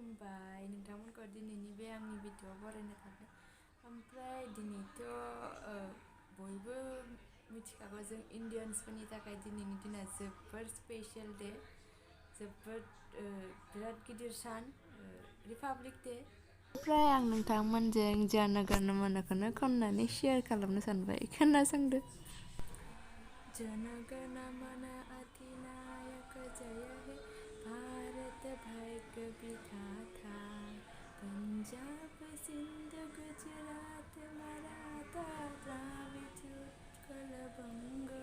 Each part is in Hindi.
खुलुमबाय नोंथांमोनखौ दिनैनि बे आंनि भिडिअ बरायनो थाखाय ओमफ्राय दिनैथ' बयबो मिथिखागौ जों इन्डियान्सफोरनि थाखाय दिनैनि दिना जोबोर स्पेशल डे जोबोद बिराद गिदिर सान रिपाब्लिक डे ओमफ्राय आं नोंथांमोनजों जन गण मनखौनो खननानै शेयार खालामनो सानबाय खोनासंदो जन गण मन अधिनायक जय हे भारत भाग्य विधाता पंजाब सिंध गुजरात मराठा द्राविड उत्कल बंग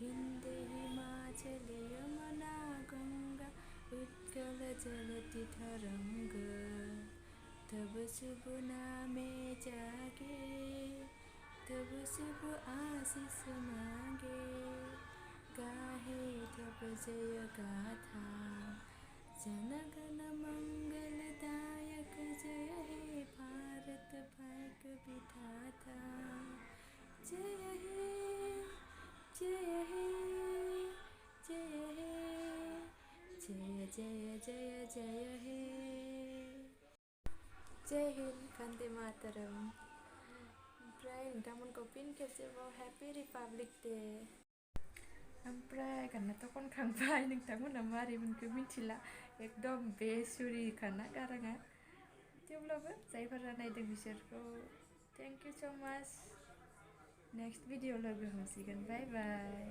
विंध्य हिमाचल यमुना गंगा उत्कल जलधि तरंग तब शुभ नामे जागे तब शुभ आशीष मांगे गाहे तब जय गाथा जन गण मंगलदायक जय हे भारत भाग्य विधाता जय हे जय हे जय हे जय जय जय जय हे जय हिंद वंदे मातरम ओमफ्राय नोंथांमोनखौ फिन खेबसेबाव हेपि रिपाब्लिक डे ओमफ्राय गाननाथ' खनखांबाय नोंथांमोना मारै मोनखो मिथिला एकदम बेसुरिखाना गाराङा थेवब्लाबो जायफोरा नायदों बिसोरखौ थेंक इउ स' माच नेक्स्ट भिडिअ लोगो हमसिगोन बाय बाय